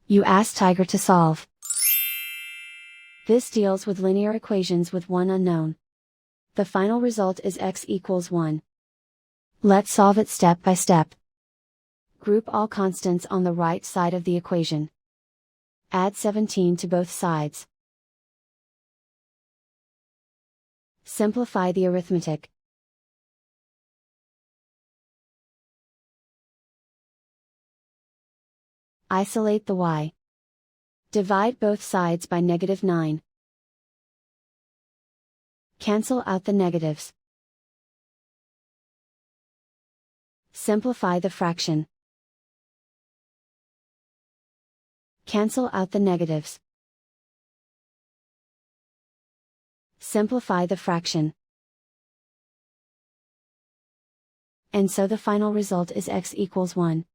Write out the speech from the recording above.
You ask Tiger to solve. This deals with linear equations with one unknown. The final result is x equals 1. Let's solve it step by step. Group all constants on the right side of the equation. Add 17 to both sides. Simplify the arithmetic. Isolate the y. Divide both sides by -9. Cancel out the negatives. Simplify the fraction. Cancel out the negatives. Simplify the fraction. And so the final result is x equals 1.